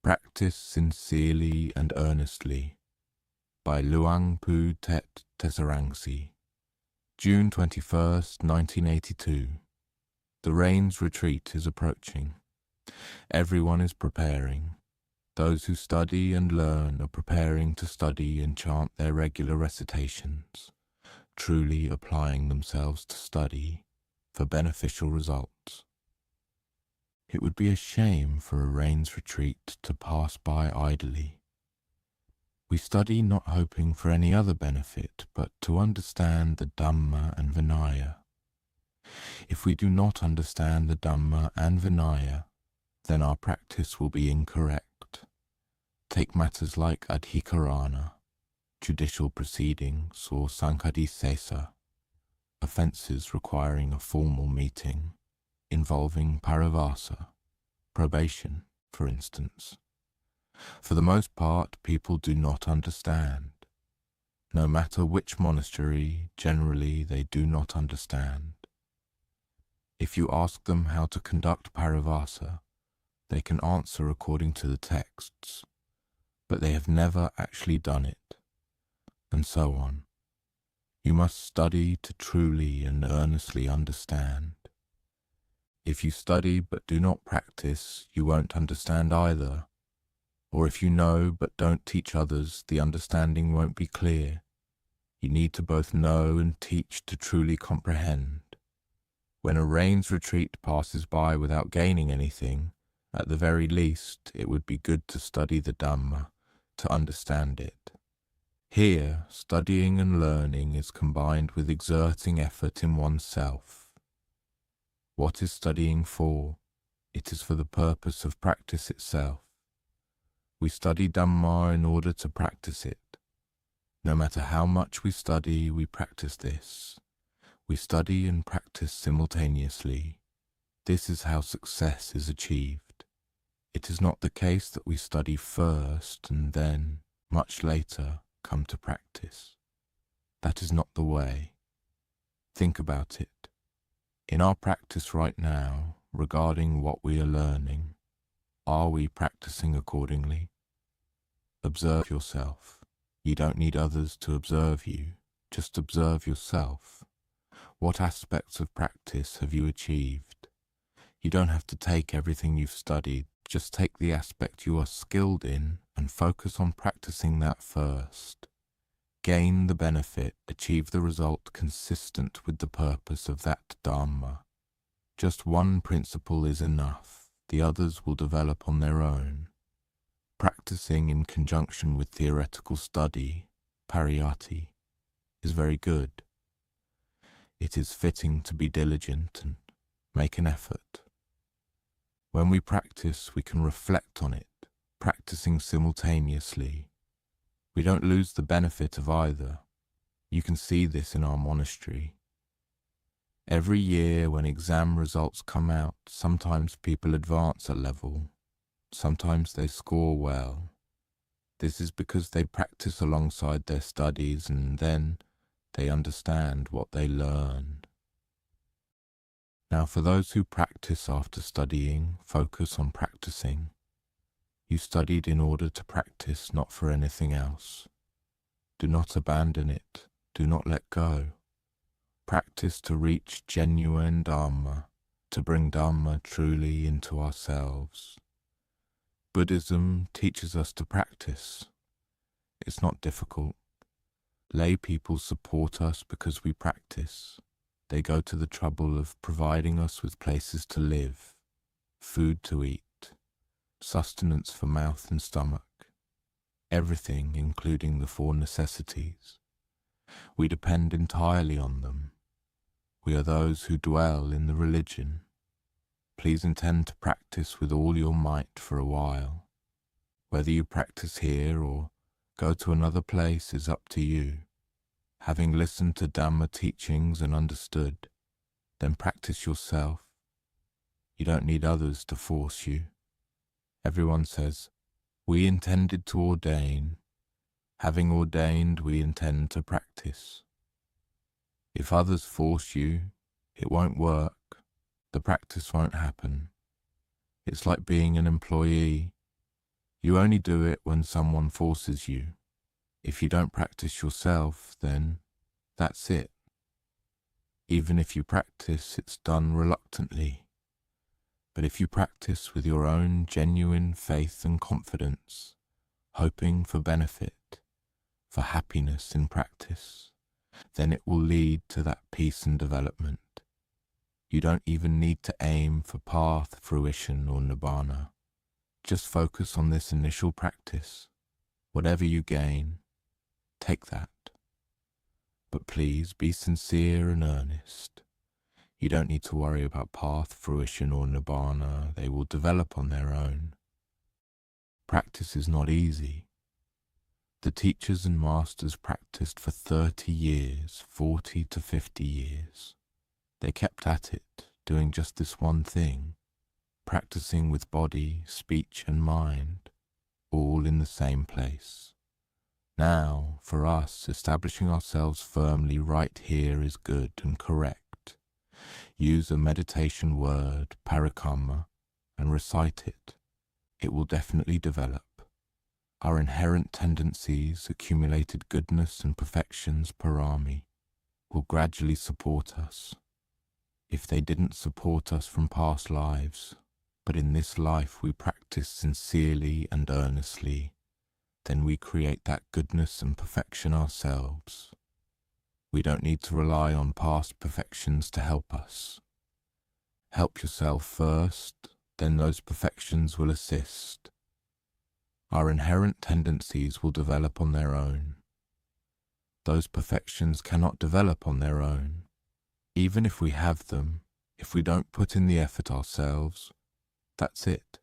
Practice Sincerely and Earnestly by Thate Desaraṅsī, June 21st, 1982. The Rains retreat is approaching. Everyone is preparing. Those who study and learn are preparing to study and chant their regular recitations, truly applying themselves to study for beneficial results. It would be a shame for a rains retreat to pass by idly. We study not hoping for any other benefit, but to understand the Dhamma and Vinaya. If we do not understand the Dhamma and Vinaya, then our practice will be incorrect. Take matters like adhikarana, judicial proceedings, or sankadisesa, offences requiring a formal meeting, involving paravasa, probation, for instance. For the most part, people do not understand. No matter which monastery, generally they do not understand. If you ask them how to conduct paravasa, they can answer according to the texts, but they have never actually done it, and so on. You must study to truly and earnestly understand. If you study but do not practice, you won't understand either. Or if you know but don't teach others, the understanding won't be clear. You need to both know and teach to truly comprehend. When a rains retreat passes by without gaining anything, at the very least, it would be good to study the Dhamma, to understand it. Here, studying and learning is combined with exerting effort in oneself. What is studying for? It is for the purpose of practice itself. We study Dhamma in order to practice it. No matter how much we study, we practice this. We study and practice simultaneously. This is how success is achieved. It is not the case that we study first and then, much later, come to practice. That is not the way. Think about it. In our practice right now, regarding what we are learning, are we practicing accordingly? Observe yourself. You don't need others to observe you. Just observe yourself. What aspects of practice have you achieved? You don't have to take everything you've studied. Just take the aspect you are skilled in and focus on practicing that first. Gain the benefit, achieve the result consistent with the purpose of that Dhamma. Just one principle is enough, the others will develop on their own. Practicing in conjunction with theoretical study, pariyatti, is very good. It is fitting to be diligent and make an effort. When we practice, we can reflect on it, practicing simultaneously. We don't lose the benefit of either. You can see this in our monastery. Every year when exam results come out, sometimes people advance a level. Sometimes they score well. This is because they practice alongside their studies and then they understand what they learn. Now for those who practice after studying, focus on practicing. You studied in order to practice, not for anything else. Do not abandon it. Do not let go. Practice to reach genuine Dhamma, to bring Dhamma truly into ourselves. Buddhism teaches us to practice. It's not difficult. Lay people support us because we practice. They go to the trouble of providing us with places to live, food to eat, sustenance for mouth and stomach, everything including the 4 necessities. We depend entirely on them. We are those who dwell in the religion. Please intend to practice with all your might for a while. Whether you practice here or go to another place is up to you. Having listened to Dhamma teachings and understood, then practice yourself. You don't need others to force you. Everyone says, we intended to ordain. Having ordained, we intend to practice. If others force you, it won't work. The practice won't happen. It's like being an employee. You only do it when someone forces you. If you don't practice yourself, then that's it. Even if you practice, it's done reluctantly. But if you practice with your own genuine faith and confidence, hoping for benefit, for happiness in practice, then it will lead to that peace and development. You don't even need to aim for path, fruition, or nibbana. Just focus on this initial practice. Whatever you gain, take that. But please be sincere and earnest. You don't need to worry about path, fruition, or nibbana. They will develop on their own. Practice is not easy. The teachers and masters practiced for 30 years, 40 to 50 years. They kept at it, doing just this one thing, practicing with body, speech, and mind, all in the same place. Now, for us, establishing ourselves firmly right here is good and correct. Use a meditation word, parikamma, and recite it. It will definitely develop. Our inherent tendencies, accumulated goodness and perfections, parami, will gradually support us. If they didn't support us from past lives, but in this life we practice sincerely and earnestly, then we create that goodness and perfection ourselves. We don't need to rely on past perfections to help us. Help yourself first, then those perfections will assist. Our inherent tendencies will develop on their own. Those perfections cannot develop on their own. Even if we have them, if we don't put in the effort ourselves, that's it.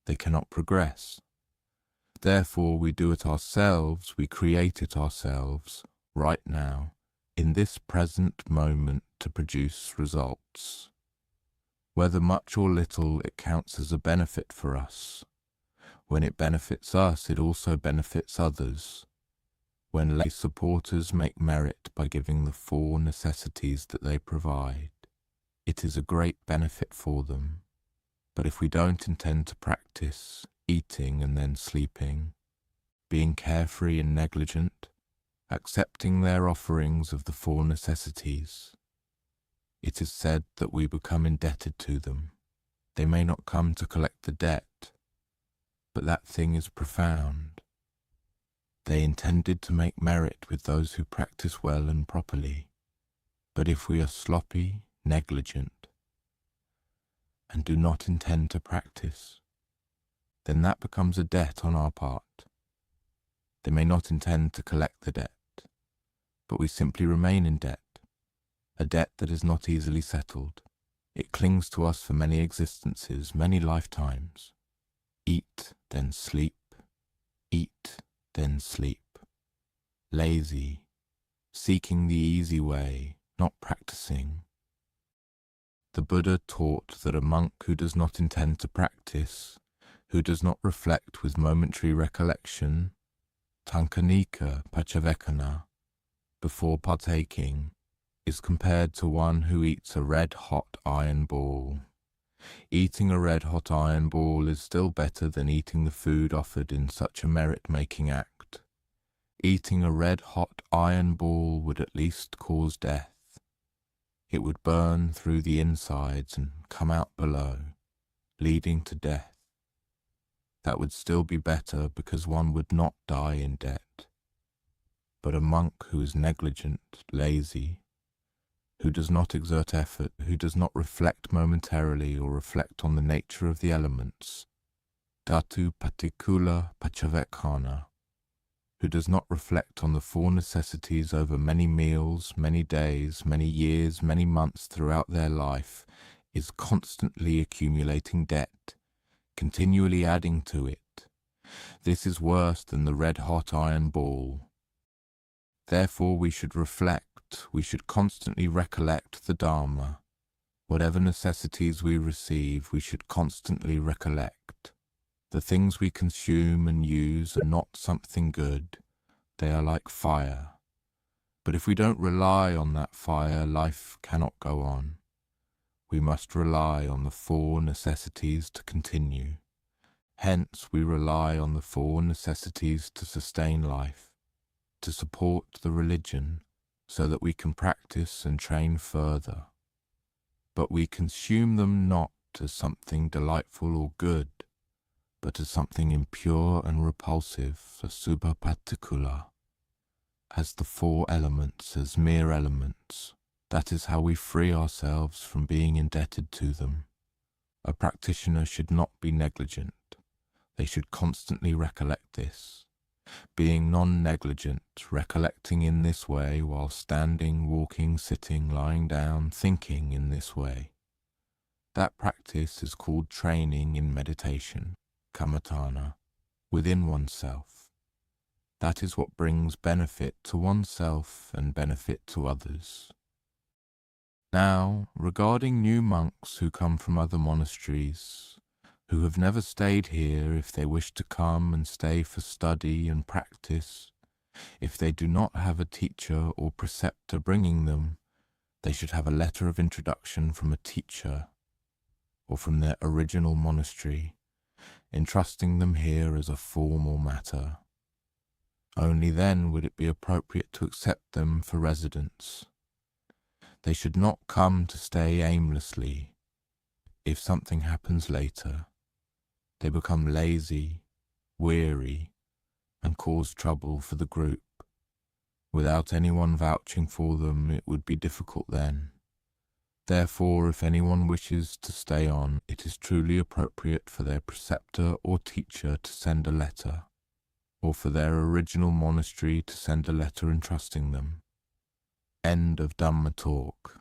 They cannot progress. Therefore, we do it ourselves, we create it ourselves, right now, in this present moment to produce results. Whether much or little, it counts as a benefit for us. When it benefits us, it also benefits others. When lay supporters make merit by giving the 4 necessities that they provide, it is a great benefit for them. But if we don't intend to practice, eating and then sleeping, being carefree and negligent, accepting their offerings of the 4 necessities, it is said that we become indebted to them. They may not come to collect the debt, but that thing is profound. They intended to make merit with those who practice well and properly, but if we are sloppy, negligent, and do not intend to practice, then that becomes a debt on our part. They may not intend to collect the debt, but we simply remain in debt, a debt that is not easily settled. It clings to us for many existences, many lifetimes. Eat, then sleep. Eat, then sleep. Lazy, seeking the easy way, not practicing. The Buddha taught that a monk who does not intend to practice, who does not reflect with momentary recollection, tankanika pachavekana, before partaking, is compared to one who eats a red-hot iron ball. Eating a red-hot iron ball is still better than eating the food offered in such a merit-making act. Eating a red-hot iron ball would at least cause death. It would burn through the insides and come out below, leading to death. That would still be better because one would not die in debt. But a monk who is negligent, lazy, who does not exert effort, who does not reflect momentarily or reflect on the nature of the elements, dhatu patikula pachavekkhana, who does not reflect on the 4 necessities over many meals, many days, many years, many months throughout their life, is constantly accumulating debt, continually adding to it. This is worse than the red-hot iron ball. Therefore we should reflect, we should constantly recollect the Dhamma. Whatever necessities we receive, we should constantly recollect. The things we consume and use are not something good. They are like fire. But if we don't rely on that fire, life cannot go on. We must rely on the 4 necessities to continue. Hence we rely on the four necessities to sustain life, to support the religion, so that we can practice and train further. But we consume them not as something delightful or good, but as something impure and repulsive, as subhapatikula, as the four elements, as mere elements. That is how we free ourselves from being indebted to them. A practitioner should not be negligent. They should constantly recollect this. Being non-negligent, recollecting in this way while standing, walking, sitting, lying down, thinking in this way. That practice is called training in meditation, kammatthana, within oneself. That is what brings benefit to oneself and benefit to others. Now, regarding new monks who come from other monasteries, who have never stayed here, if they wish to come and stay for study and practice, if they do not have a teacher or preceptor bringing them, they should have a letter of introduction from a teacher or from their original monastery, entrusting them here as a formal matter. Only then would it be appropriate to accept them for residence. They should not come to stay aimlessly. If something happens later, they become lazy, weary, and cause trouble for the group. Without anyone vouching for them, it would be difficult then. Therefore, if anyone wishes to stay on, it is truly appropriate for their preceptor or teacher to send a letter, or for their original monastery to send a letter entrusting them. End of Dhamma talk.